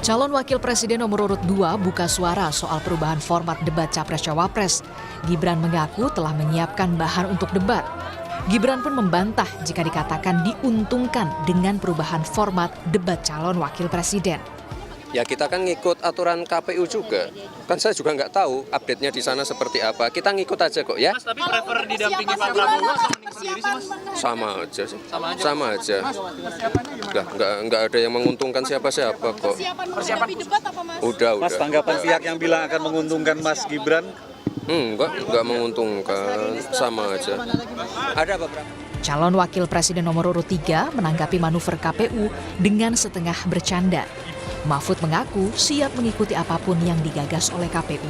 Calon Wakil Presiden nomor urut 2 buka suara soal perubahan format debat Capres-Cawapres. Gibran mengaku telah menyiapkan bahan untuk debat. Gibran pun membantah jika dikatakan diuntungkan dengan perubahan format debat calon wakil presiden. Ya kita kan ngikut aturan KPU juga. Kan saya juga nggak tahu update-nya di sana seperti apa. Kita ngikut aja kok ya. Mas, tapi prefer didampingi Pak Prabowo atau mending sendiri sih, Mas? Sama aja sih. Sama aja. Nggak ada yang menguntungkan siapa-siapa kok. Persiapan debat apa, Mas? Udah. Mas, tanggapan pihak yang bilang akan menguntungkan Mas Gibran? Nggak menguntungkan. Sama aja. Ada beberapa. Calon Wakil Presiden nomor urut 3 menanggapi manuver KPU dengan setengah bercanda. Mahfud mengaku siap mengikuti apapun yang digagas oleh KPU.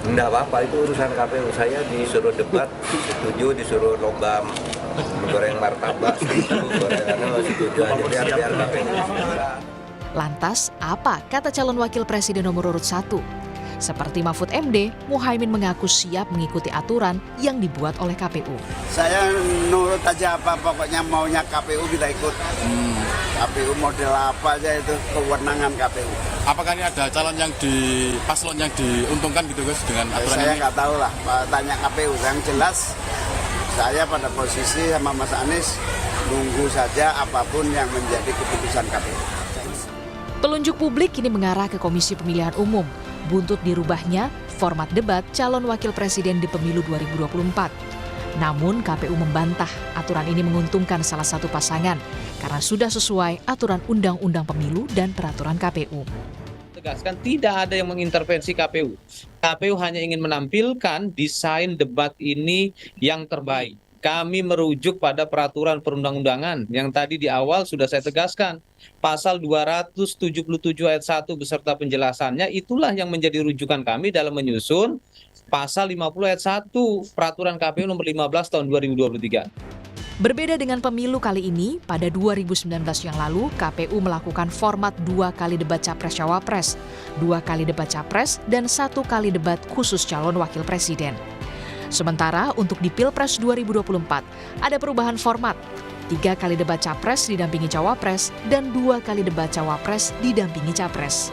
Enggak apa-apa, itu urusan KPU. Saya disuruh debat, setuju, disuruh lomba menggoreng martabak, setuju aja, biar KPU. Lantas, apa kata calon wakil presiden nomor urut 1? Seperti Mahfud MD, Muhaimin mengaku siap mengikuti aturan yang dibuat oleh KPU. Saya nurut aja apa, pokoknya maunya KPU kita ikut. KPU model apa aja itu kewenangan KPU. Apakah ini ada calon yang paslon yang diuntungkan gitu guys dengan aturan Saya ini? nggak tahu lah, tanya KPU. Yang jelas saya pada posisi sama Mas Anies nunggu saja apapun yang menjadi keputusan KPU. Telunjuk publik kini mengarah ke Komisi Pemilihan Umum. Buntut dirubahnya format debat calon wakil presiden di pemilu 2024. Namun KPU membantah aturan ini menguntungkan salah satu pasangan karena sudah sesuai aturan Undang-Undang Pemilu dan Peraturan KPU. Tegaskan tidak ada yang mengintervensi KPU. KPU hanya ingin menampilkan desain debat ini yang terbaik. Kami merujuk pada peraturan perundang-undangan yang tadi di awal sudah saya tegaskan. Pasal 277 ayat 1 beserta penjelasannya itulah yang menjadi rujukan kami dalam menyusun pasal 50 ayat 1 peraturan KPU nomor 15 tahun 2023. Berbeda dengan pemilu kali ini, pada 2019 yang lalu KPU melakukan format 2 kali debat Capres-Cawapres, 2 kali debat Capres, dan 1 kali debat khusus calon wakil presiden. Sementara untuk di Pilpres 2024 ada perubahan format, 3 kali debat Capres didampingi Cawapres dan 2 kali debat Cawapres didampingi Capres.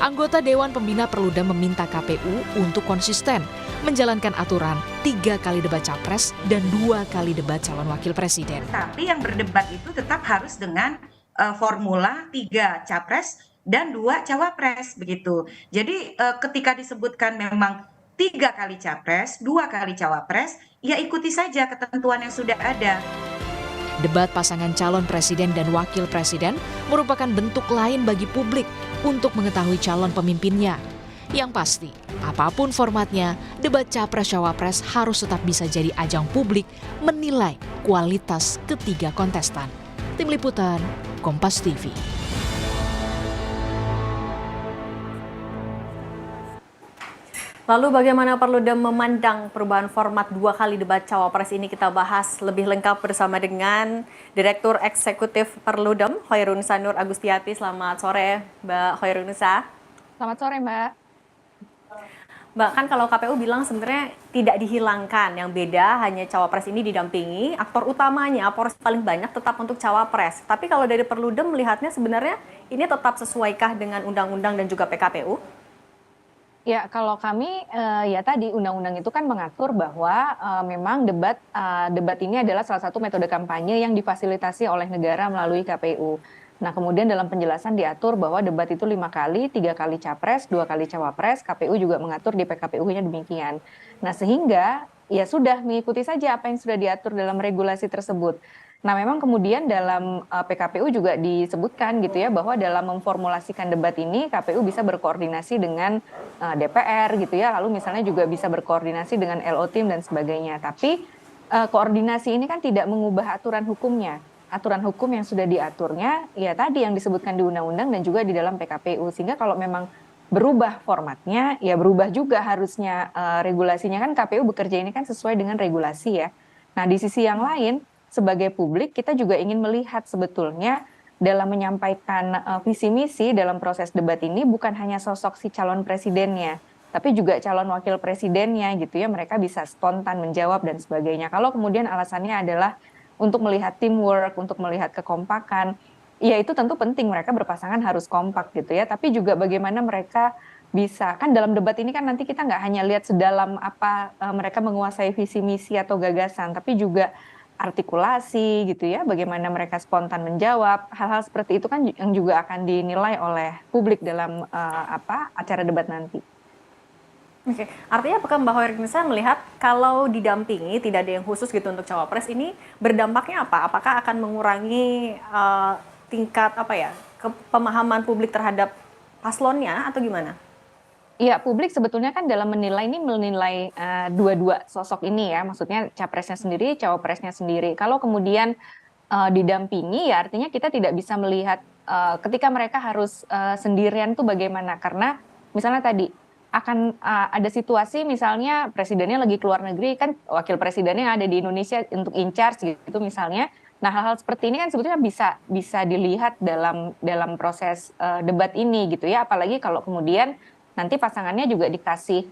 Anggota Dewan Pembina Perludem meminta KPU untuk konsisten menjalankan aturan 3 kali debat Capres dan 2 kali debat calon wakil presiden. Tapi yang berdebat itu tetap harus dengan formula 3 Capres dan 2 Cawapres begitu. Jadi ketika disebutkan memang 3 kali Capres, 2 kali Cawapres, ya ikuti saja ketentuan yang sudah ada. Debat pasangan calon presiden dan wakil presiden merupakan bentuk lain bagi publik untuk mengetahui calon pemimpinnya. Yang pasti, apapun formatnya, debat Capres-Cawapres harus tetap bisa jadi ajang publik menilai kualitas ketiga kontestan. Tim Liputan, Kompas TV. Lalu bagaimana Perludem memandang perubahan format 2 kali debat Cawapres ini, kita bahas lebih lengkap bersama dengan Direktur Eksekutif Perludem, Hoirunisa Nur Agustiati. Selamat sore, Mbak Hoirunisa. Selamat sore, Mbak. Mbak, kan kalau KPU bilang sebenarnya tidak dihilangkan, yang beda hanya Cawapres ini didampingi, aktor utamanya, poros paling banyak tetap untuk Cawapres. Tapi kalau dari Perludem melihatnya sebenarnya ini tetap sesuaikah dengan undang-undang dan juga PKPU? Ya, kalau kami ya tadi undang-undang itu kan mengatur bahwa memang debat ini adalah salah satu metode kampanye yang difasilitasi oleh negara melalui KPU. Nah, kemudian dalam penjelasan diatur bahwa debat itu 5 kali, 3 kali Capres, 2 kali Cawapres. KPU juga mengatur di PKPU-nya demikian. Nah, sehingga ya sudah mengikuti saja apa yang sudah diatur dalam regulasi tersebut. Nah, memang kemudian dalam PKPU juga disebutkan gitu ya, bahwa dalam memformulasikan debat ini KPU bisa berkoordinasi dengan DPR gitu ya, lalu misalnya juga bisa berkoordinasi dengan LO Team dan sebagainya. Tapi koordinasi ini kan tidak mengubah aturan hukumnya. Aturan hukum yang sudah diaturnya ya tadi yang disebutkan di undang-undang dan juga di dalam PKPU. Sehingga kalau memang berubah formatnya, ya berubah juga harusnya regulasinya. Kan KPU bekerja ini kan sesuai dengan regulasi ya. Nah, di sisi yang lain, sebagai publik kita juga ingin melihat sebetulnya dalam menyampaikan visi misi dalam proses debat ini bukan hanya sosok si calon presidennya, tapi juga calon wakil presidennya gitu ya, mereka bisa spontan menjawab dan sebagainya. Kalau kemudian alasannya adalah untuk melihat teamwork, untuk melihat kekompakan, ya itu tentu penting mereka berpasangan harus kompak gitu ya, tapi juga bagaimana mereka bisa, kan dalam debat ini kan nanti kita nggak hanya lihat sedalam apa mereka menguasai visi misi atau gagasan, tapi juga artikulasi gitu ya, bagaimana mereka spontan menjawab, hal-hal seperti itu kan yang juga akan dinilai oleh publik dalam acara debat nanti. Oke, artinya apakah Mbak Hoirunisa melihat kalau didampingi tidak ada yang khusus gitu untuk cawapres ini berdampaknya apa? Apakah akan mengurangi tingkat pemahaman publik terhadap paslonnya atau gimana? Iya, publik sebetulnya kan dalam menilai ini menilai dua-dua sosok ini ya, maksudnya capresnya sendiri, cawapresnya sendiri. Kalau kemudian didampingi ya artinya kita tidak bisa melihat ketika mereka harus sendirian tuh bagaimana, karena misalnya tadi akan ada situasi misalnya presidennya lagi keluar negeri, kan wakil presidennya yang ada di Indonesia untuk in charge gitu misalnya. Nah, hal-hal seperti ini kan sebetulnya bisa dilihat dalam proses debat ini gitu ya, apalagi kalau kemudian nanti pasangannya juga dikasih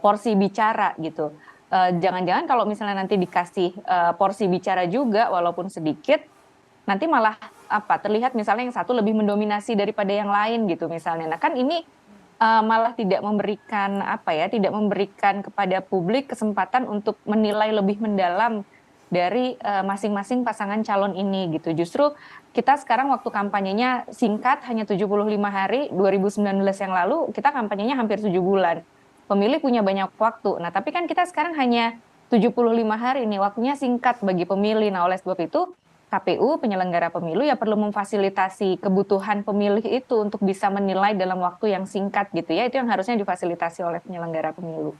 porsi bicara gitu. Jangan-jangan kalau misalnya nanti dikasih porsi bicara juga walaupun sedikit, nanti malah terlihat misalnya yang satu lebih mendominasi daripada yang lain gitu misalnya. Nah, kan ini malah tidak memberikan kepada publik kesempatan untuk menilai lebih mendalam dari masing-masing pasangan calon ini gitu. Justru kita sekarang waktu kampanyenya singkat, hanya 75 hari, 2019 yang lalu kita kampanyenya hampir 7 bulan. Pemilih punya banyak waktu. Nah, tapi kan kita sekarang hanya 75 hari nih, waktunya singkat bagi pemilih. Nah, oleh sebab itu KPU penyelenggara pemilu ya perlu memfasilitasi kebutuhan pemilih itu untuk bisa menilai dalam waktu yang singkat gitu ya. Itu yang harusnya difasilitasi oleh penyelenggara pemilu.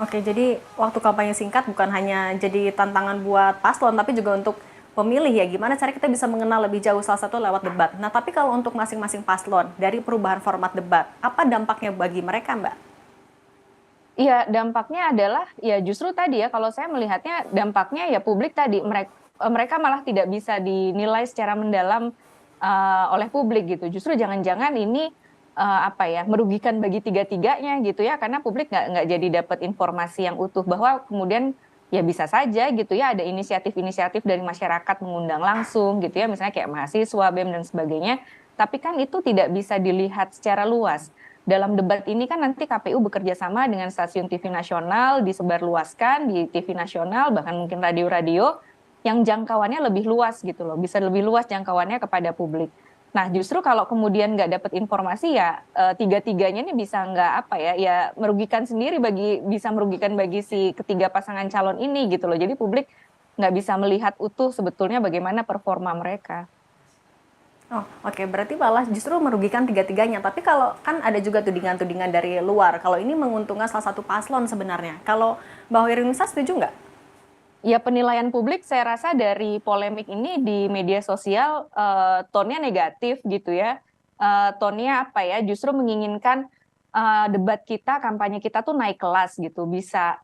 Oke, jadi waktu kampanye singkat bukan hanya jadi tantangan buat paslon, tapi juga untuk pemilih ya. Gimana cara kita bisa mengenal lebih jauh, salah satu lewat debat. Nah, tapi kalau untuk masing-masing paslon dari perubahan format debat, apa dampaknya bagi mereka, Mbak? Iya, dampaknya adalah ya justru tadi ya, kalau saya melihatnya dampaknya ya publik tadi, mereka malah tidak bisa dinilai secara mendalam oleh publik gitu. Justru jangan-jangan ini merugikan bagi tiga-tiganya gitu ya, karena publik nggak jadi dapat informasi yang utuh, bahwa kemudian ya bisa saja gitu ya ada inisiatif-inisiatif dari masyarakat mengundang langsung gitu ya, misalnya kayak mahasiswa, BEM dan sebagainya, tapi kan itu tidak bisa dilihat secara luas. Dalam debat ini kan nanti KPU bekerja sama dengan stasiun TV nasional, disebarluaskan di TV nasional, bahkan mungkin radio-radio yang jangkauannya lebih luas gitu loh, bisa lebih luas jangkauannya kepada publik. Nah, justru kalau kemudian nggak dapat informasi ya tiga-tiganya ini bisa merugikan sendiri, bisa merugikan bagi si ketiga pasangan calon ini gitu loh. Jadi publik nggak bisa melihat utuh sebetulnya bagaimana performa mereka. Oh, oke. Berarti malah justru merugikan tiga-tiganya. Tapi kalau kan ada juga tudingan-tudingan dari luar, kalau ini menguntungkan salah satu paslon sebenarnya. Kalau Mbak Hoirunisa setuju nggak? Ya, penilaian publik saya rasa dari polemik ini di media sosial tone-nya negatif gitu ya. Tone-nya justru menginginkan debat kita, kampanye kita tuh naik kelas gitu. Bisa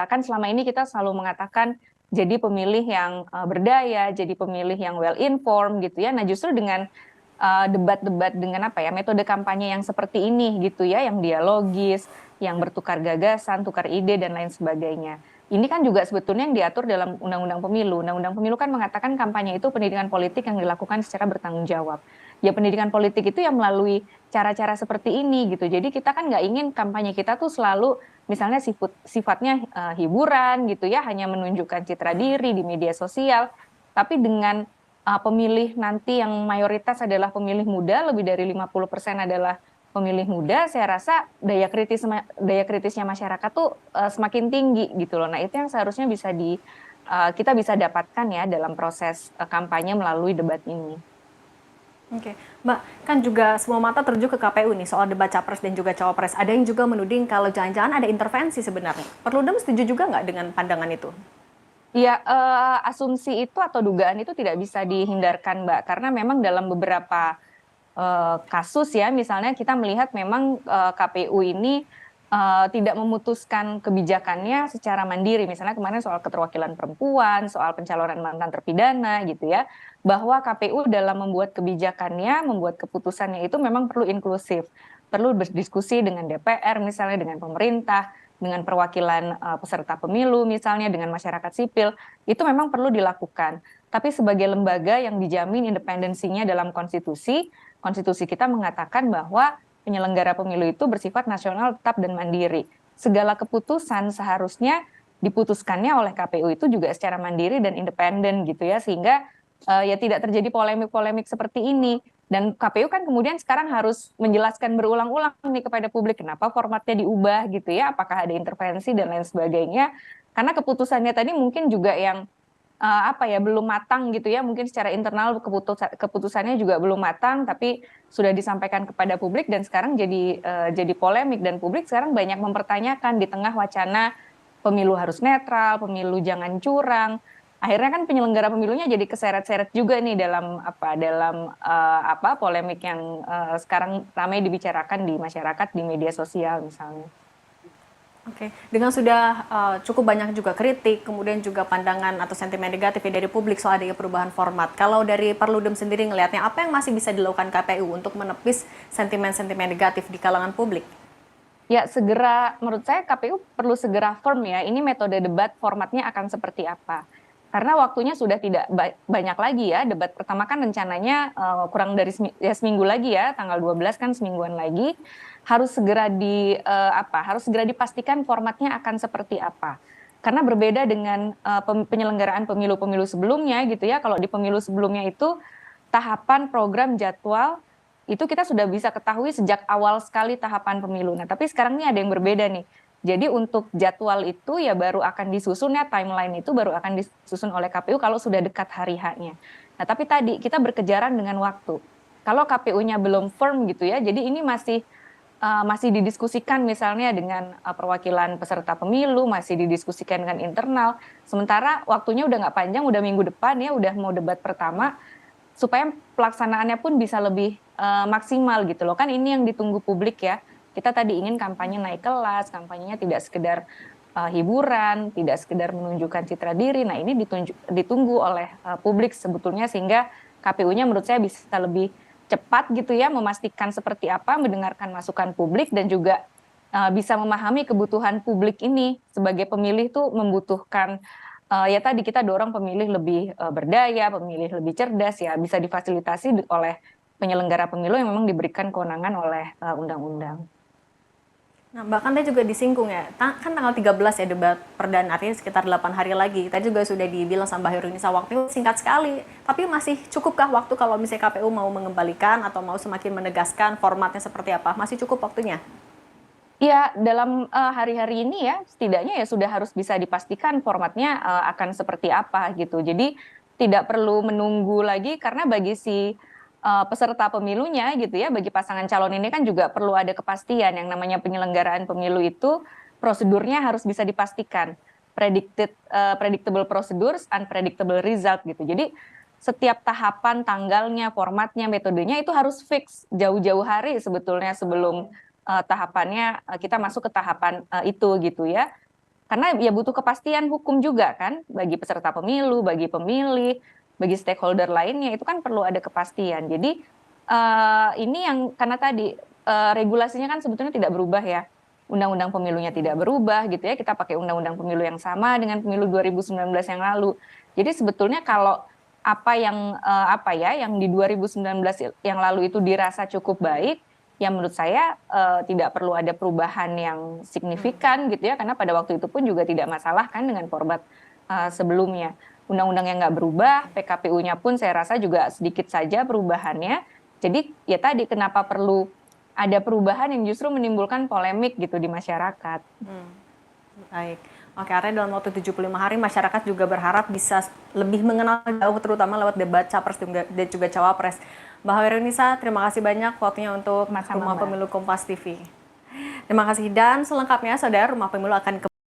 kan selama ini kita selalu mengatakan jadi pemilih yang berdaya, jadi pemilih yang well informed gitu ya. Nah, justru dengan debat-debat dengan metode kampanye yang seperti ini gitu ya, yang dialogis, yang bertukar gagasan, tukar ide dan lain sebagainya. Ini kan juga sebetulnya yang diatur dalam Undang-Undang Pemilu. Undang-Undang Pemilu kan mengatakan kampanye itu pendidikan politik yang dilakukan secara bertanggung jawab. Ya, pendidikan politik itu yang melalui cara-cara seperti ini gitu. Jadi kita kan nggak ingin kampanye kita tuh selalu misalnya sifatnya hiburan gitu ya, hanya menunjukkan citra diri di media sosial. Tapi dengan pemilih nanti yang mayoritas adalah pemilih muda, lebih dari 50% adalah pemilih muda, saya rasa daya kritisnya masyarakat tuh semakin tinggi gitu loh. Nah, itu yang seharusnya kita bisa dapatkan ya dalam proses kampanye melalui debat ini. Oke, Mbak, kan juga semua mata tertuju ke KPU nih soal debat capres dan juga cawapres. Ada yang juga menuding kalau jangan-jangan ada intervensi sebenarnya. Perludem setuju juga nggak dengan pandangan itu? Ya, asumsi itu atau dugaan itu tidak bisa dihindarkan, Mbak, karena memang dalam beberapa kasus ya, misalnya kita melihat memang KPU ini tidak memutuskan kebijakannya secara mandiri. Misalnya kemarin soal keterwakilan perempuan, soal pencalonan mantan terpidana gitu ya, bahwa KPU dalam membuat kebijakannya, membuat keputusannya itu memang perlu inklusif, perlu berdiskusi dengan DPR misalnya, dengan pemerintah, dengan perwakilan peserta pemilu misalnya, dengan masyarakat sipil, itu memang perlu dilakukan. Tapi sebagai lembaga yang dijamin independensinya dalam konstitusi kita mengatakan bahwa penyelenggara pemilu itu bersifat nasional, tetap, dan mandiri. Segala keputusan seharusnya diputuskannya oleh KPU itu juga secara mandiri dan independen gitu ya, sehingga ya tidak terjadi polemik-polemik seperti ini. Dan KPU kan kemudian sekarang harus menjelaskan berulang-ulang nih kepada publik kenapa formatnya diubah gitu ya, apakah ada intervensi dan lain sebagainya. Karena keputusannya tadi mungkin juga yang belum matang gitu ya, mungkin secara internal keputusannya juga belum matang, tapi sudah disampaikan kepada publik dan sekarang jadi polemik, dan publik sekarang banyak mempertanyakan di tengah wacana pemilu harus netral, pemilu jangan curang. Akhirnya kan penyelenggara pemilunya jadi keseret-seret juga nih dalam polemik yang sekarang ramai dibicarakan di masyarakat, di media sosial misalnya. Oke, dengan sudah cukup banyak juga kritik, kemudian juga pandangan atau sentimen negatif dari publik soal adanya perubahan format. Kalau dari Perludem sendiri ngelihatnya, apa yang masih bisa dilakukan KPU untuk menepis sentimen-sentimen negatif di kalangan publik? Ya, menurut saya KPU perlu segera firm ya, ini metode debat formatnya akan seperti apa. Karena waktunya sudah tidak banyak lagi ya, debat pertama kan rencananya kurang dari seminggu lagi ya, tanggal 12 kan semingguan lagi, harus segera dipastikan formatnya akan seperti apa. Karena berbeda dengan penyelenggaraan pemilu-pemilu sebelumnya gitu ya, kalau di pemilu sebelumnya itu tahapan, program, jadwal, itu kita sudah bisa ketahui sejak awal sekali tahapan pemilu. Nah, tapi sekarang ini ada yang berbeda nih. Jadi untuk jadwal itu ya baru akan disusun ya, timeline itu baru akan disusun oleh KPU kalau sudah dekat hari H-nya. Nah, tapi tadi kita berkejaran dengan waktu. Kalau KPU-nya belum firm gitu ya, jadi ini masih didiskusikan misalnya dengan perwakilan peserta pemilu, masih didiskusikan dengan internal. Sementara waktunya udah nggak panjang, udah minggu depan ya, udah mau debat pertama, supaya pelaksanaannya pun bisa lebih maksimal gitu loh. Kan ini yang ditunggu publik ya. Kita tadi ingin kampanye naik kelas, kampanyenya tidak sekedar hiburan, tidak sekedar menunjukkan citra diri. Nah, ini ditunggu oleh publik sebetulnya, sehingga KPU-nya menurut saya bisa lebih cepat gitu ya, memastikan seperti apa, mendengarkan masukan publik, dan juga bisa memahami kebutuhan publik ini. Sebagai pemilih tuh membutuhkan ya tadi kita dorong pemilih lebih berdaya, pemilih lebih cerdas ya, bisa difasilitasi oleh penyelenggara pemilu yang memang diberikan kewenangan oleh undang-undang. Nah, bahkan tadi juga disinggung ya, kan tanggal 13 ya debat perdana, artinya sekitar 8 hari lagi. Tadi juga sudah dibilang sama Mbak Hoirunisa, waktu singkat sekali. Tapi masih cukupkah waktu kalau misalnya KPU mau mengembalikan atau mau semakin menegaskan formatnya seperti apa? Masih cukup waktunya? Ya, dalam hari-hari ini ya, setidaknya ya sudah harus bisa dipastikan formatnya akan seperti apa gitu. Jadi tidak perlu menunggu lagi, karena bagi si peserta pemilunya gitu ya, bagi pasangan calon ini kan juga perlu ada kepastian. Yang namanya penyelenggaraan pemilu itu prosedurnya harus bisa dipastikan, predictable procedures, unpredictable result gitu. Jadi setiap tahapan, tanggalnya, formatnya, metodenya itu harus fix jauh-jauh hari sebetulnya sebelum tahapannya kita masuk ke tahapan itu gitu ya. Karena ya butuh kepastian hukum juga kan, bagi peserta pemilu, bagi pemilih, bagi stakeholder lainnya, itu kan perlu ada kepastian. Jadi ini yang karena tadi regulasinya kan sebetulnya tidak berubah ya, undang-undang pemilunya tidak berubah gitu ya, kita pakai undang-undang pemilu yang sama dengan pemilu 2019 yang lalu. Jadi sebetulnya kalau yang di 2019 yang lalu itu dirasa cukup baik, ya menurut saya tidak perlu ada perubahan yang signifikan gitu ya, karena pada waktu itu pun juga tidak masalah kan dengan format sebelumnya. Undang-undang yang nggak berubah, PKPU-nya pun saya rasa juga sedikit saja perubahannya. Jadi ya tadi kenapa perlu ada perubahan yang justru menimbulkan polemik gitu di masyarakat. Baik. Oke, artinya dalam waktu 75 hari masyarakat juga berharap bisa lebih mengenal jauh, terutama lewat debat Capres dan juga Cawapres. Mbak Hoirunisa, terima kasih banyak waktunya untuk Rumah Pemilu Kompas TV. Terima kasih, dan selengkapnya saudara, Rumah Pemilu akan